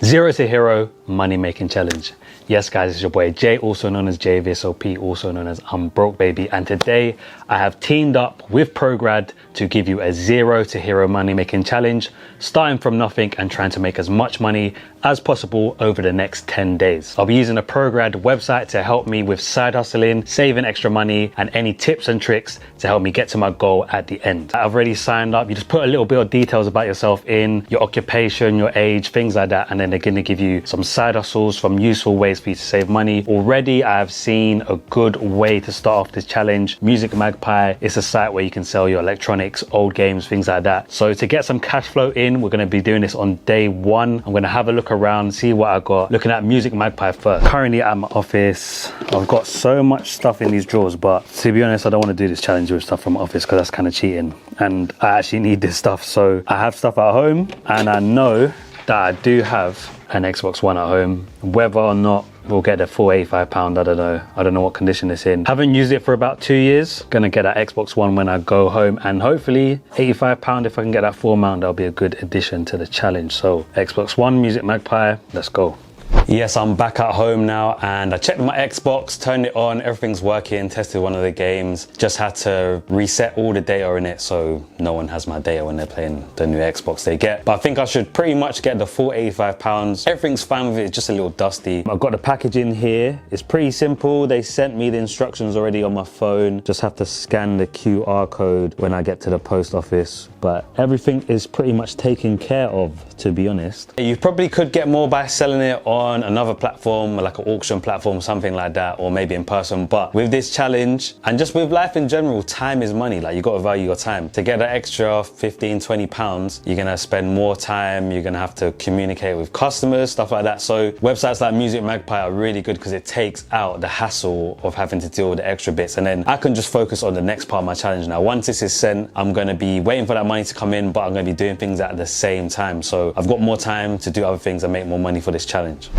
Zero to Hero Money Making Challenge. Yes guys, it's your boy Jay, also known as JVSOP, also known as I'm Broke Baby, and today I have teamed up with Prograd to give you a Zero to Hero Money Making Challenge, starting from nothing and trying to make as much money as possible over the next 10 days. I'll be using a Prograd website to help me with side hustling, saving extra money, and any tips and tricks to help me get to my goal at the end. I've already signed up. You just put a little bit of details about yourself in, your occupation, your age, things like that, and then they're gonna give you some side hustles, some useful ways for you to save money. Already I have seen a good way to start off this challenge. Music Magpie is a site where you can sell your electronics, old games, things like that. So to get some cash flow in, we're gonna be doing this on day one. I'm gonna have a look around, see what I got. Looking at Music Magpie first. Currently at my office, I've got so much stuff in these drawers, but to be honest, I don't want to do this challenge with stuff from my office because that's kind of cheating. And I actually need this stuff. So I have stuff at home and I know that I do have an Xbox One at home. Whether or not we'll get the full £85, I don't know. I don't know what condition it's in. Haven't used it for about 2 years. Gonna get that Xbox One when I go home, and hopefully £85, if I can get that full amount, that'll be a good addition to the challenge. So Xbox One, Music Magpie, let's go. Yes, I'm back at home now and I checked my Xbox, turned it on, everything's working, tested one of the games. Just had to reset all the data in it so no one has my data when they're playing the new Xbox they get. But I think I should pretty much get the full £85. Everything's fine with it, it's just a little dusty. I've got the packaging here. It's pretty simple. They sent me the instructions already on my phone. Just have to scan the QR code when I get to the post office. But everything is pretty much taken care of, to be honest. You probably could get more by selling it on another platform, like an auction platform, something like that, or maybe in person. But with this challenge and just with life in general, time is money. Like, you got to value your time. To get that extra 15, 20 pounds, you're gonna spend more time, you're gonna have to communicate with customers, stuff like that. So websites like Music Magpie are really good because it takes out the hassle of having to deal with the extra bits, and then I can just focus on the next part of my challenge. Now once this is sent, I'm gonna be waiting for that money to come in, but I'm gonna be doing things at the same time. So I've got more time to do other things and make more money for this challenge.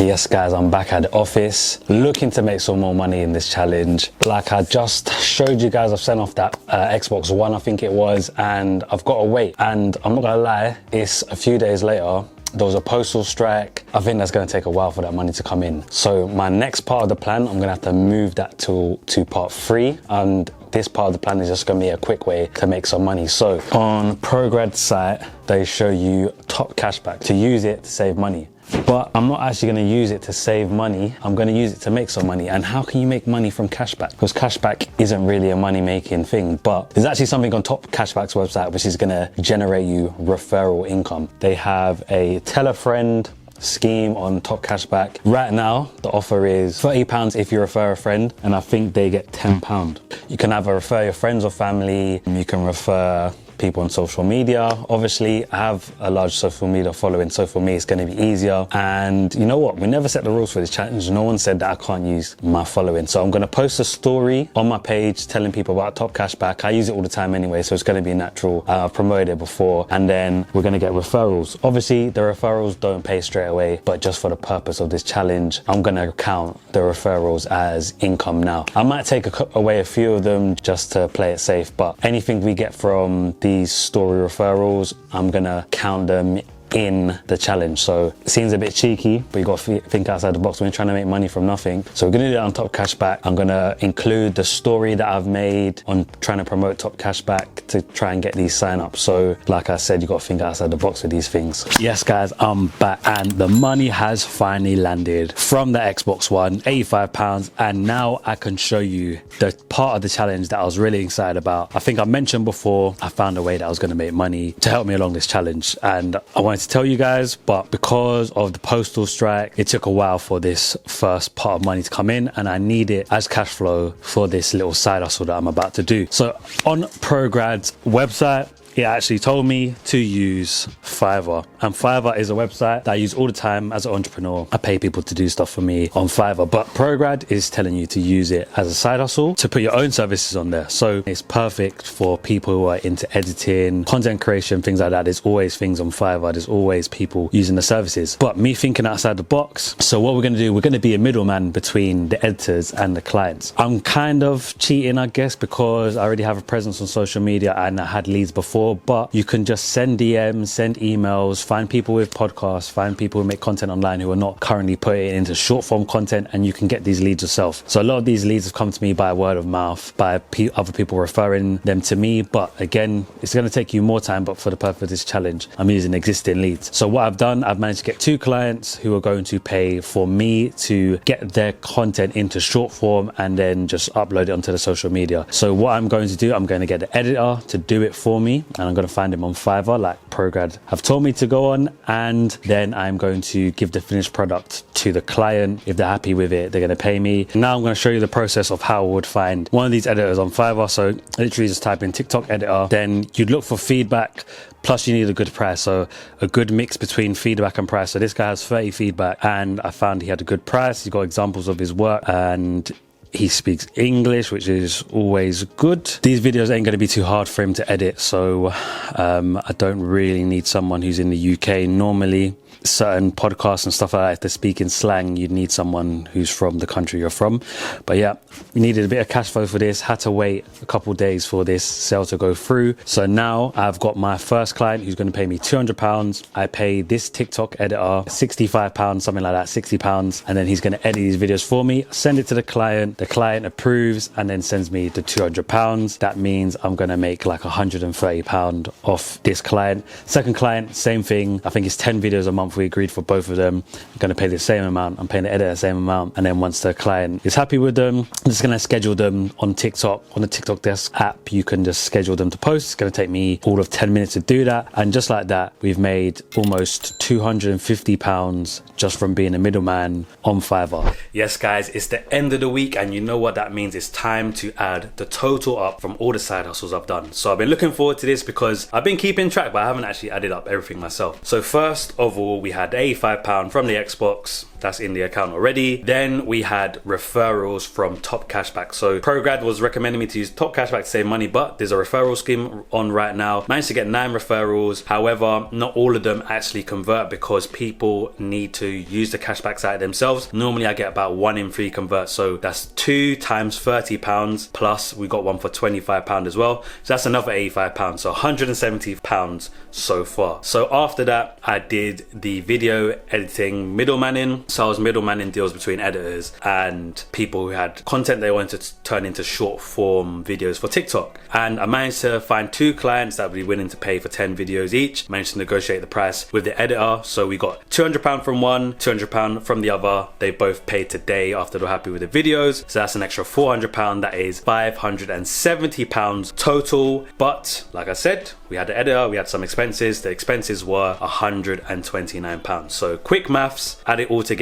Yes guys, I'm back at the office looking to make some more money in this challenge. Like I just showed you guys, I've sent off that Xbox One, I think it was, and I've got to wait. And I'm not gonna lie, it's a few days later. There was a postal strike. I think that's gonna take a while for that money to come in. So my next part of the plan, I'm gonna have to move that to part 3. And this part of the plan is just gonna be a quick way to make some money. So on Prograd's site, they show you top cashback to use it to save money. But I'm not actually going to use it to save money. I'm going to use it to make some money. And how can you make money from cashback? Because cashback isn't really a money making thing, but there's actually something on Top Cashback's website which is going to generate you referral income. They have a tell a friend scheme on Top Cashback. Right now, the offer is £30 if you refer a friend, and I think they get £10. You can either refer your friends or family. You can refer people on social media. Obviously, I have a large social media following, so for me it's going to be easier. And you know what, we never set the rules for this challenge. No one said that I can't use my following, so I'm going to post a story on my page telling people about Top Cashback. I use it all the time anyway, so it's going to be natural. I've promoted it before, and then we're going to get referrals. Obviously the referrals don't pay straight away, but just for the purpose of this challenge, I'm going to count the referrals as income now. I might take away a few of them just to play it safe, but anything we get from these story referrals, I'm gonna count them in the challenge. So it seems a bit cheeky, but you got to think outside the box when you're trying to make money from nothing. So we're gonna do that on Top Cashback. I'm gonna include the story that I've made on trying to promote Top Cashback to try and get these sign-ups. So like I said, you got to think outside the box with these things. Yes guys, I'm back and the money has finally landed from the Xbox One, £85, and now I can show you the part of the challenge that I was really excited about. I think I mentioned before, I found a way that I was gonna make money to help me along this challenge, and I wanted to tell you guys, but because of the postal strike, it took a while for this first part of money to come in, and I need it as cash flow for this little side hustle that I'm about to do. So on Prograd's website, it actually told me to use Fiverr, and Fiverr is a website that I use all the time as an entrepreneur. I pay people to do stuff for me on Fiverr, but Prograd is telling you to use it as a side hustle to put your own services on there. So it's perfect for people who are into editing, content creation, things like that. There's always things on Fiverr. There's always people using the services. But me thinking outside the box, so what we're going to do, we're going to be a middleman between the editors and the clients. I'm kind of cheating, I guess, because I already have a presence on social media and I had leads before. before, but you can just send DMs, send emails, find people with podcasts, find people who make content online who are not currently putting it into short form content, and you can get these leads yourself. So a lot of these leads have come to me by word of mouth, by other people referring them to me. But again, it's going to take you more time, but for the purpose of this challenge, I'm using existing leads. So what I've done, I've managed to get 2 clients who are going to pay for me to get their content into short form and then just upload it onto the social media. So what I'm going to do, I'm going to get the editor to do it for me, and I'm going to find him on Fiverr like Prograd have told me to go on, and then I'm going to give the finished product to the client. If they're happy with it, they're going to pay me. Now I'm going to show you the process of how I would find one of these editors on Fiverr. So literally just type in TikTok editor, then you'd look for feedback, plus you need a good price. So a good mix between feedback and price. So this guy has 30 feedback, and I found he had a good price. He's got examples of his work, and he speaks English, which is always good. These videos ain't going to be too hard for him to edit, so I don't really need someone who's in the UK. Normally, certain podcasts and stuff like that, if they speak in slang, you'd need someone who's from the country you're from. But yeah, we needed a bit of cash flow for this, had to wait a couple of days for this sale to go through. So now I've got my first client who's going to pay me £200. I pay this TikTok editor £65, something like that, £60, and then he's going to edit these videos for me, send it to the client approves, and then sends me the £200. That means I'm going to make like £130 off this client. Second client, same thing. I think it's 10 videos a month we agreed for both of them. I'm going to pay the same amount, I'm paying the editor the same amount, and then once the client is happy with them, I'm just going to schedule them on TikTok. On the TikTok Desk app, you can just schedule them to post. It's going to take me all of 10 minutes to do that, and just like that, we've made almost £250 just from being a middleman on Fiverr. Yes guys, it's the end of the week, and you know what that means. It's time to add the total up from all the side hustles I've done. So I've been looking forward to this because I've been keeping track, but I haven't actually added up everything myself. So first of all, we had £85 from the Xbox. That's in the account already. Then we had referrals from Top Cashback. So Prograd was recommending me to use Top Cashback to save money, but there's a referral scheme on right now. Managed to get 9 referrals. However, not all of them actually convert because people need to use the cashback site themselves. Normally I get about 1 in 3 convert. So that's 2 times £30, plus we got one for £25 as well. So that's another £85. So £170 so far. So after that, I did the video editing middleman in. So I was middlemaning deals between editors and people who had content they wanted to turn into short form videos for TikTok. And I managed to find 2 clients that would be willing to pay for 10 videos each. Managed to negotiate the price with the editor. So we got £200 from one, £200 from the other. They both paid today after they're happy with the videos. So that's an extra £400. That is £570 total. But like I said, we had the editor, we had some expenses. The expenses were £129. So quick maths, add it all together,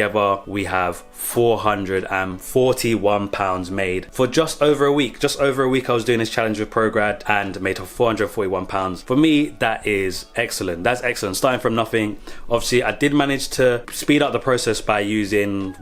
we have £441 made for just over a week. Just over a week I was doing this challenge with Prograd and made £441. For me, that is excellent. That's excellent. Starting from nothing. Obviously, I did manage to speed up the process by using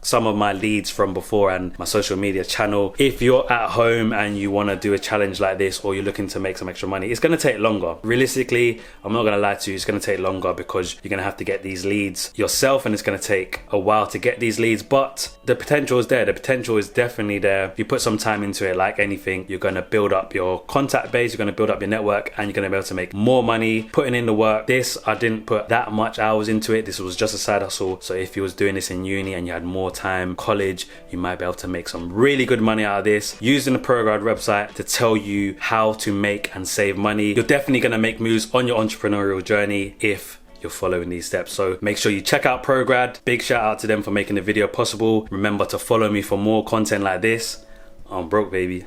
some of my leads from before and my social media channel. If you're at home and you want to do a challenge like this, or you're looking to make some extra money, it's going to take longer. Realistically, I'm not going to lie to you, it's going to take longer because you're going to have to get these leads yourself, and it's going to take a while to get these leads, but the potential is there. The potential is definitely there. If you put some time into it, like anything, you're going to build up your contact base, you're going to build up your network, and you're going to be able to make more money putting in the work. This, I didn't put that much hours into it. This was just a side hustle. So if you was doing this in uni and you had more time, college, you might be able to make some really good money out of this using the Prograd website to tell you how to make and save money. You're definitely going to make moves on your entrepreneurial journey if you're following these steps. So make sure you check out Prograd. Big shout out to them for making the video possible. Remember to follow me for more content like this. I'm broke, baby.